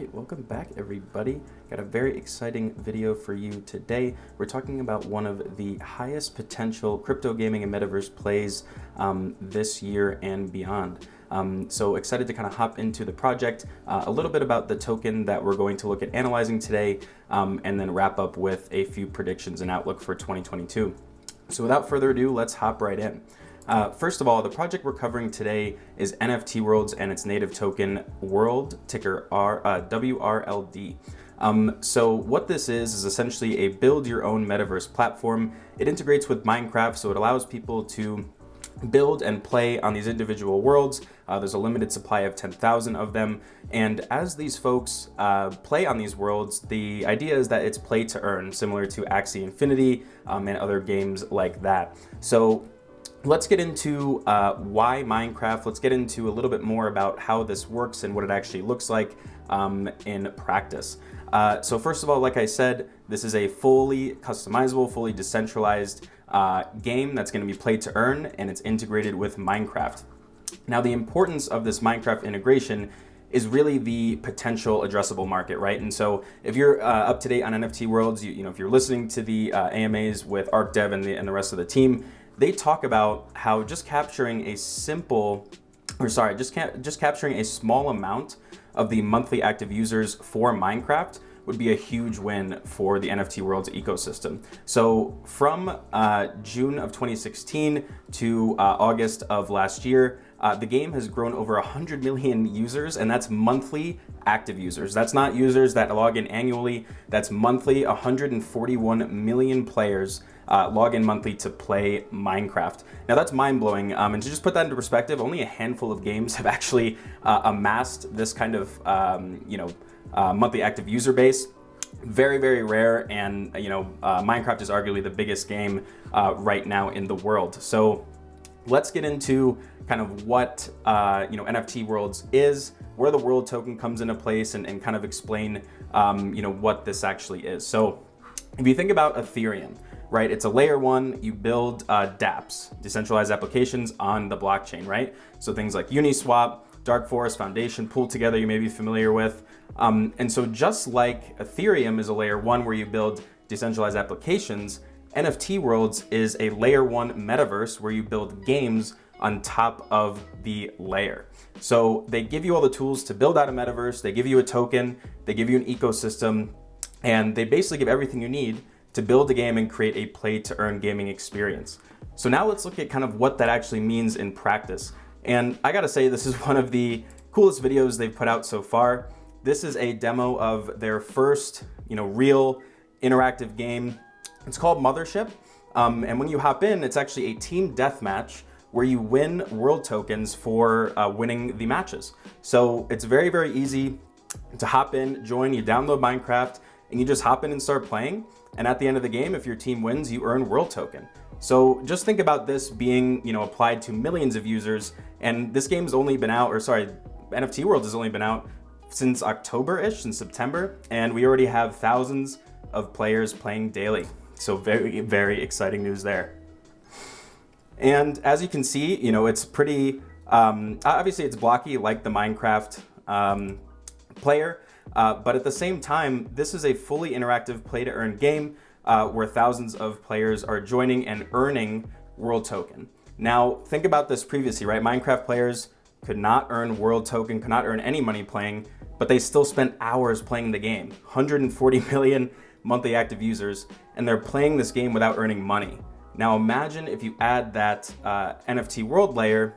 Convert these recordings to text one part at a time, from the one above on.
right, welcome back everybody. Got a very exciting video for you today. We're talking about one of the highest potential crypto gaming and metaverse plays this year and beyond. So excited to kind of hop into the project, a little bit about the token that we're going to look at analyzing today, and then wrap up with a few predictions and outlook for 2022. So without further ado, let's hop right in. First of all, the project we're covering today is NFT Worlds and its native token WRLD, ticker WRLD. So what this is essentially a build your own metaverse platform. It integrates with Minecraft, so it allows people to build and play on these individual worlds. There's a limited supply of 10,000 of them. And as these folks play on these worlds, the idea is that it's play to earn, similar to Axie Infinity and other games like that. So let's get into why Minecraft. Let's get into a little bit more about how this works and what it actually looks like in practice. So first of all, like I said, this is a fully customizable, fully decentralized game that's going to be played to earn, and it's integrated with Minecraft. Now, the importance of this Minecraft integration is really the potential addressable market, right? And so if you're up to date on NFT Worlds, you know, if you're listening to the AMAs with ArcDev and the rest of the team, they talk about how just capturing a simple, just capturing a small amount of the monthly active users for Minecraft would be a huge win for the NFT Worlds ecosystem. So from June of 2016 to August of last year, the game has grown over 100 million users, and that's monthly active users. That's not users that log in annually. That's monthly. 141 million players log in monthly to play Minecraft. Now that's mind-blowing, and to just put that into perspective, only a handful of games have actually amassed this kind of monthly active user base. Very, very rare, and Minecraft is arguably the biggest game right now in the world. So let's get into kind of what NFT Worlds is, where the WRLD token comes into place, and kind of explain what this actually is. So if you think about Ethereum, right, it's a layer one. You build dApps, decentralized applications on the blockchain, right? So things like Uniswap, Dark Forest, Foundation, Pool Together, you may be familiar with. And so just like Ethereum is a layer one where you build decentralized applications, NFT Worlds is a layer one metaverse where you build games on top of the layer. So they give you all the tools to build out a metaverse, they give you a token, they give you an ecosystem, and they basically give everything you need to build a game and create a play to earn gaming experience. So now let's look at kind of what that actually means in practice. And I gotta say, this is one of the coolest videos they've put out so far. This is a demo of their first, real interactive game. It's called Mothership. And when you hop in, it's actually a team deathmatch where you win WRLD tokens for winning the matches. So it's very, very easy to hop in, join, you download Minecraft, and you just hop in and start playing. And at the end of the game, if your team wins, you earn WRLD token. So just think about this being, applied to millions of users. And this game's only been out, NFT Worlds has only been out since October-ish, since September. And we already have thousands of players playing daily. So very, very exciting news there. And as you can see, it's pretty, obviously it's blocky like the Minecraft player. But at the same time, this is a fully interactive play to earn game where thousands of players are joining and earning WRLD token. Now, think about this previously, right? Minecraft players could not earn WRLD token, could not earn any money playing, but they still spent hours playing the game. 140 million monthly active users, and they're playing this game without earning money. Now imagine if you add that NFT World layer,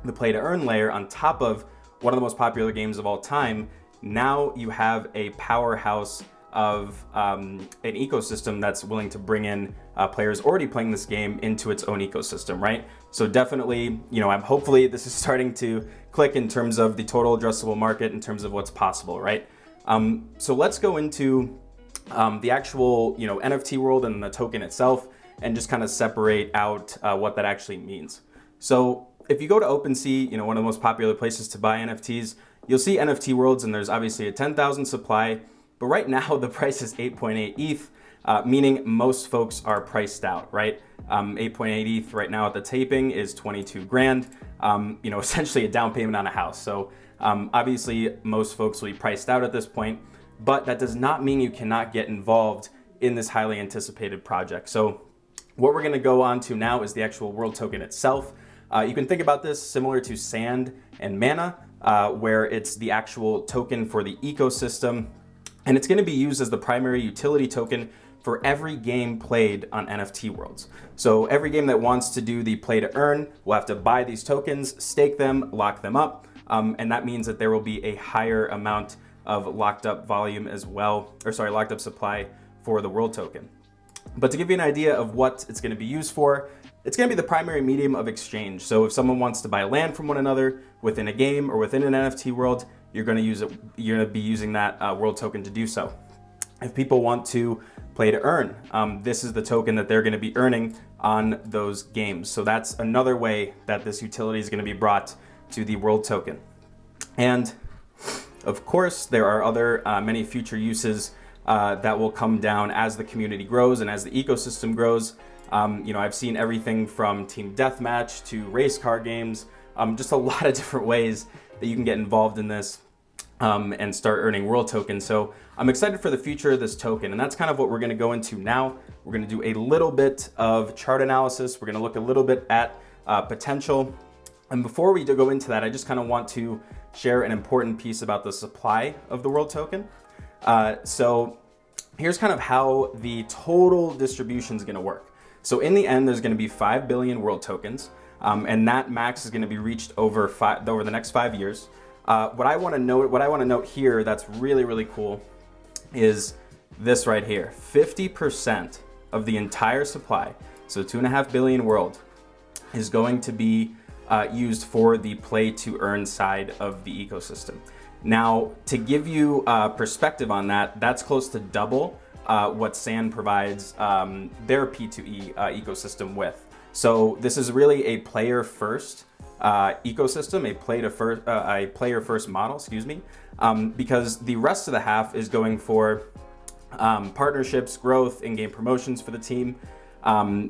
the play to earn layer, on top of one of the most popular games of all time. Now you have a powerhouse of an ecosystem that's willing to bring in players already playing this game into its own ecosystem, right? So definitely, hopefully this is starting to click in terms of the total addressable market, in terms of what's possible, right? So let's go into the actual, NFT world and the token itself, and just kind of separate out what that actually means. So if you go to OpenSea, one of the most popular places to buy NFTs, you'll see NFT Worlds, and there's obviously a 10,000 supply, but right now the price is 8.8 ETH, meaning most folks are priced out, right? 8.8 ETH right now at the taping is 22 grand, essentially a down payment on a house. So Obviously, most folks will be priced out at this point, but that does not mean you cannot get involved in this highly anticipated project. So what we're going to go on to now is the actual world token itself. You can think about this similar to sand and mana, where it's the actual token for the ecosystem, and it's going to be used as the primary utility token for every game played on NFT Worlds. So every game that wants to do the play to earn will have to buy these tokens, stake them, lock them up, and that means that there will be a higher amount of locked up volume as well, locked up supply for the world token. But to give you an idea of what it's going to be used for, it's going to be the primary medium of exchange. So if someone wants to buy land from one another within a game or within an NFT world, you're going to be using that world token to do so. If people want to play to earn, this is the token that they're going to be earning on those games. So that's another way that this utility is going to be brought to the world token. And of course, there are other many future uses that will come down as the community grows and as the ecosystem grows. I've seen everything from team deathmatch to race car games, just a lot of different ways that you can get involved in this and start earning world tokens. So I'm excited for the future of this token, and that's kind of what we're going to go into now. We're going to do a little bit of chart analysis. We're going to look a little bit at potential. And before we do go into that, I just kind of want to share an important piece about the supply of the world token. So here's kind of how the total distribution is going to work. So in the end, there's going to be 5 billion world tokens, and that max is going to be reached over the next 5 years. What I want to note here that's really, really cool is this right here. 50% of the entire supply, so 2.5 billion world, is going to be used for the play to earn side of the ecosystem. Now, to give you perspective on that, that's close to double what Sand provides their P2E ecosystem with. So this is really a player-first ecosystem, a player-first model, because the rest of the half is going for partnerships, growth, in-game promotions for the team.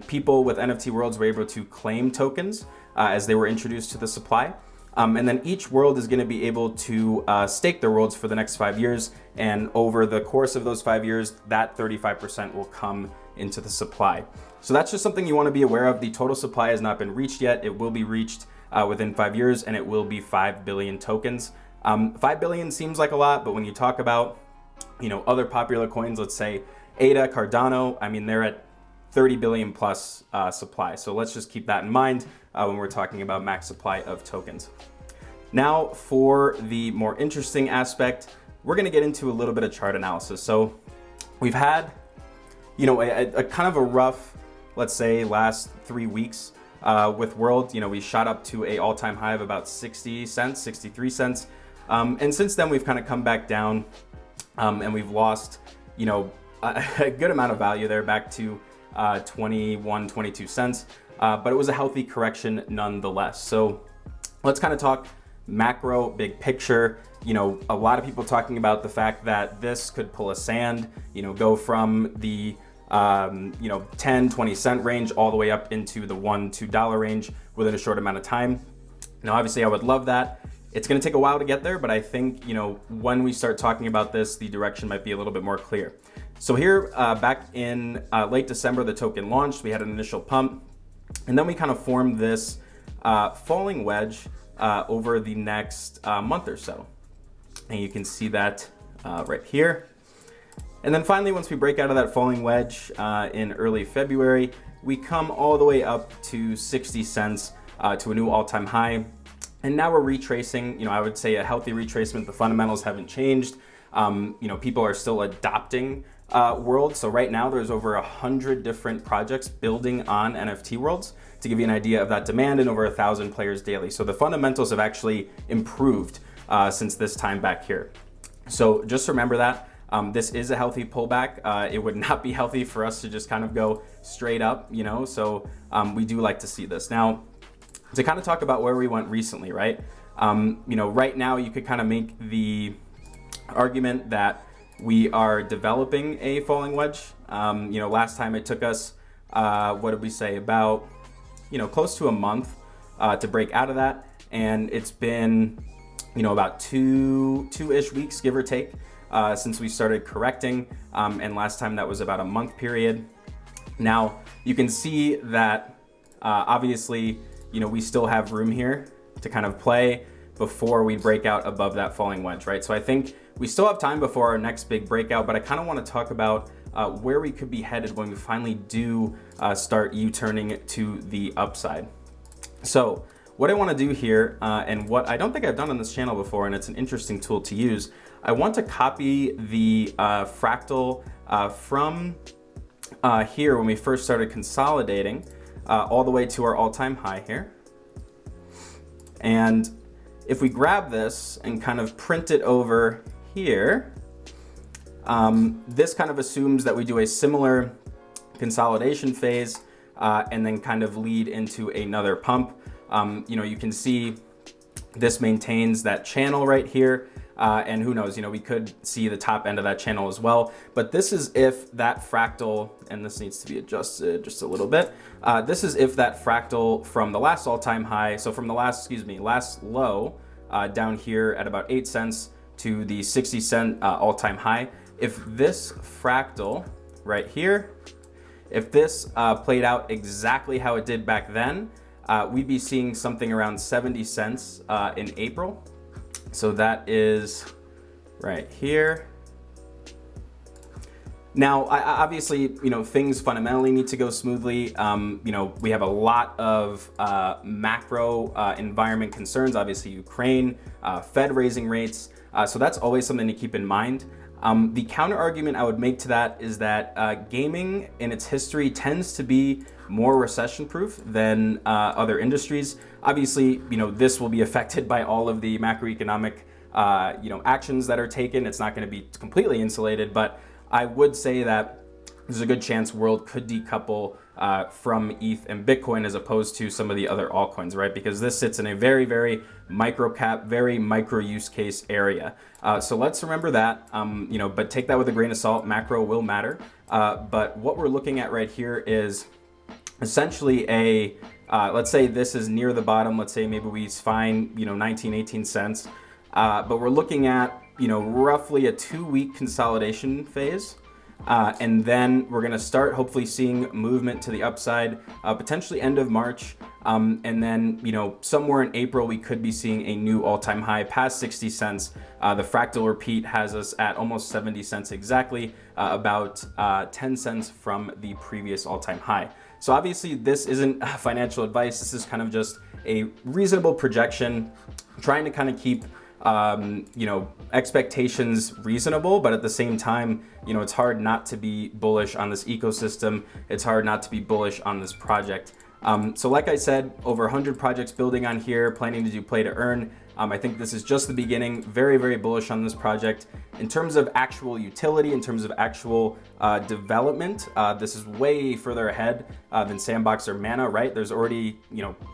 People with NFT Worlds were able to claim tokens as they were introduced to the supply. And then each world is going to be able to stake their worlds for the next 5 years. And over the course of those 5 years, that 35% will come into the supply. So that's just something you want to be aware of. The total supply has not been reached yet. It will be reached within 5 years, and it will be 5 billion tokens. 5 billion seems like a lot, but when you talk about, other popular coins, let's say ADA, Cardano, they're at 30 billion plus supply. So let's just keep that in mind when we're talking about max supply of tokens. Now for the more interesting aspect, we're going to get into a little bit of chart analysis. So we've had, a kind of a rough, let's say, last 3 weeks with World. We shot up to a all-time high of about 60 cents, 63 cents. And since then we've kind of come back down and we've lost, a good amount of value there, back to 21, 22 cents. But it was a healthy correction nonetheless. So let's kind of talk macro, big picture. A lot of people talking about the fact that this could pull a Sand, go from the 10, 20 cent range all the way up into the $1, $2 range within a short amount of time. Now, obviously I would love that. It's going to take a while to get there, but I think, when we start talking about this, the direction might be a little bit more clear. So here, back in late December, the token launched. We had an initial pump, and then we kind of formed this falling wedge over the next month or so. And you can see that right here. And then finally, once we break out of that falling wedge in early February, we come all the way up to 60 cents to a new all-time high. And now we're retracing, I would say a healthy retracement. The fundamentals haven't changed. People are still adopting World. So right now there's over 100 different projects building on NFT Worlds, to give you an idea of that demand, and over 1,000 players daily. So the fundamentals have actually improved since this time back here. So just remember that. This is a healthy pullback. It would not be healthy for us to just kind of go straight up, so we do like to see this. Now, to kind of talk about where we went recently, right? Right now you could kind of make the argument that we are developing a falling wedge. Last time it took us, what did we say, about, close to a month to break out of that. And it's been, about two-ish weeks, give or take, since we started correcting. And last time that was about a month period. Now you can see that obviously, we still have room here to kind of play before we break out above that falling wedge, right? So I think we still have time before our next big breakout, but I kind of want to talk about where we could be headed when we finally do start U-turning to the upside. So what I want to do here, and what I don't think I've done on this channel before, and it's an interesting tool to use, I want to copy the fractal from here when we first started consolidating all the way to our all-time high here. And if we grab this and kind of print it over here, this kind of assumes that we do a similar consolidation phase and then kind of lead into another pump. You can see this maintains that channel right here. And who knows, we could see the top end of that channel as well. But this is if that fractal, and this needs to be adjusted just a little bit. This is if that fractal from the last all-time high, so from the last low down here at about 8 cents to the 60-cent all-time high. If this fractal right here, if this played out exactly how it did back then, we'd be seeing something around 70 cents in April. So that is right here. Now, obviously, things fundamentally need to go smoothly. We have a lot of macro environment concerns, obviously Ukraine, Fed raising rates. So that's always something to keep in mind. The counter argument I would make to that is that gaming in its history tends to be more recession proof than other industries. Obviously, this will be affected by all of the macroeconomic actions that are taken. It's not going to be completely insulated, but I would say that there's a good chance World could decouple from ETH and Bitcoin as opposed to some of the other altcoins, right? Because this sits in a very, very micro cap, very micro use case area. So let's remember that, but take that with a grain of salt. Macro will matter. But what we're looking at right here is essentially let's say this is near the bottom. Let's say maybe we find, 19, 18 cents. But we're looking at, roughly a 2-week consolidation phase. And then we're going to start hopefully seeing movement to the upside, potentially end of March. And then, somewhere in April, we could be seeing a new all-time high past 60 cents. The fractal repeat has us at almost 70 cents exactly, about 10 cents from the previous all-time high. So obviously this isn't financial advice. This is kind of just a reasonable projection, trying to kind of keep expectations reasonable, but at the same time, it's hard not to be bullish on this ecosystem. It's hard not to be bullish on this project. So like I said, over 100 projects building on here, planning to do play to earn. I think this is just the beginning. Very, very bullish on this project. In terms of actual utility, in terms of actual development, this is way further ahead than Sandbox or Mana, right? There's already,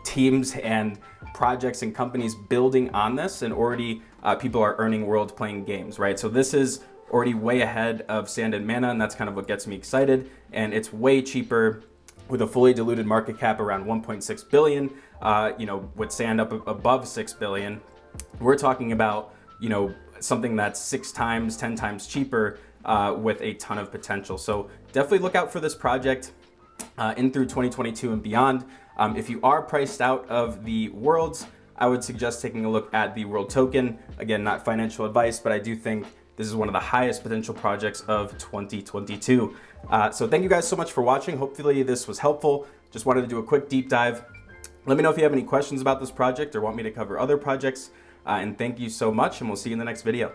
teams and projects and companies building on this, and already people are earning World playing games, right? So this is already way ahead of Sand and Mana, and that's kind of what gets me excited. And it's way cheaper with a fully diluted market cap around 1.6 billion, with Sand up above 6 billion. We're talking about, something that's 6 times, 10 times cheaper with a ton of potential. So definitely look out for this project in through 2022 and beyond. If you are priced out of the Worlds, I would suggest taking a look at the World token. Again, not financial advice, but I do think this is one of the highest potential projects of 2022. So thank you guys so much for watching. Hopefully this was helpful. Just wanted to do a quick deep dive. Let me know if you have any questions about this project or want me to cover other projects. And thank you so much, and we'll see you in the next video.